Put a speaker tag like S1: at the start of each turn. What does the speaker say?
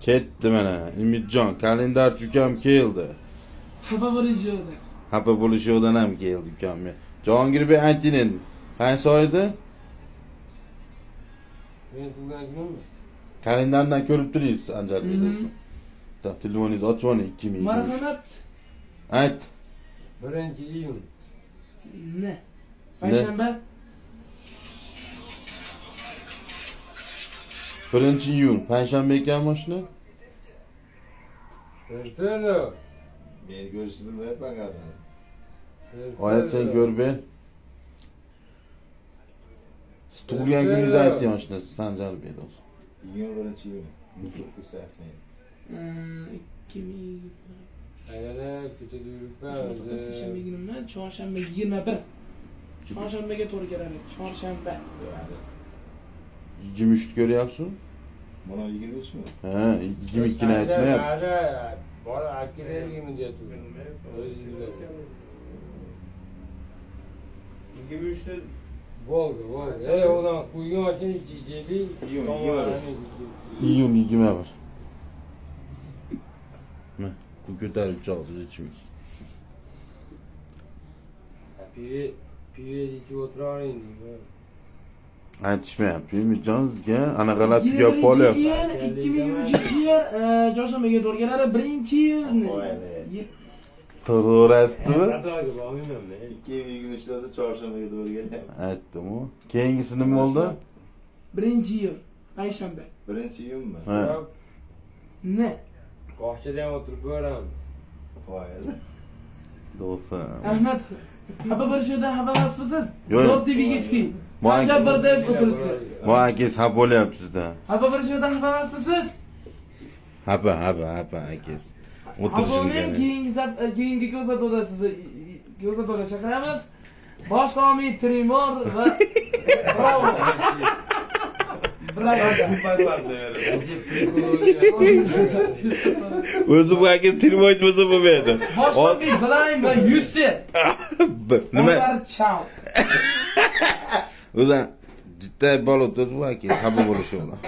S1: Ketdi mana. Umidjon, kalendar ukam keldi.
S2: Xafa bo'lishdi.
S1: Xafa bo'lishidan ham keldi ukam. Jahongirbek ayting endi. Qaysi oyda?
S3: Men tug'ilgan kunimmi?
S1: Kalendardan ko'rib turibsiz Anjarbek do'stim. Telefoningizni ochib oling 2000.
S2: Marhamat.
S1: Ayt.
S3: 1-iyun.
S2: Ne? Payshanba?
S1: 1-iyun. Payshanba ekanmi shuni?
S3: Ertelo.
S4: Meni ko'rishni bilmayapman.
S1: Oyat sen ko'r ben. Siz tug'ilgan kuningizni ayting shuni Sanjarbek do'stim.
S4: 21-iyun. 1980.
S2: 2000.
S3: Aylanib ko'chada yuribman.
S2: Seshanba kunimi? Chorshanba 21. Chorshanbaga to'g'ri keladi. Chorshanba.
S1: 23 ko'ryapsiz?
S4: Mana 23 mi?
S1: Ha, 22 ni aytmayapti.
S3: Bola akilariga deyapti. O'zi biladi.
S4: 23'te
S3: Volga. Ulan qo'ygan mashina ichishlik.
S1: Iyun 21. Ne? Bu ko'tarib chiqamiz ichimiz.
S3: Pive ichib o'tiraring deyman.
S1: Aytishmayapti. Umidjonga anaqalar tugab qolyapti.
S2: 2003-yil chorshanbaga to'g'ri keladi. 1-iyun.
S1: To'g'ri aytdimi?
S3: Xatoga bormayman men.
S4: 2023'te olsa çarşambaya doğru geliyor.
S1: Aytdim-ku. Keyingisi nima bo'ldi?
S2: 1-iyun. Payshanba.
S4: 1-iyun mu?
S1: Ha.
S2: Ne?
S3: Qo'shida ham o'tirib ko'ramiz.
S4: Vay.
S1: Do'stim.
S2: Ahmad, xafa bo'lishdan xafa emasmisiz?
S1: Yo'q.
S2: Zot TV'ga chiqing. Sanjarbek deb o'tiribdi.
S1: Voy, xafa bo'lyapsiz-da.
S2: Xafa bo'lishdan xafa emasmisiz?
S1: Xafa, akangiz.
S2: Abonent keyingi ko'rsatuvda sizni ko'rsatuvga chaqiramiz. Boshlomi Trimor va Bravo.
S1: O'zi bu akangiz tilmoch bo'lsa bo'lmaydi.
S2: Boshlomi Blind va Yusuf.
S1: Nima?
S2: Chao.
S1: O'zi jitta bola o'tdi bu akangiz xafa bo'lishi bilan.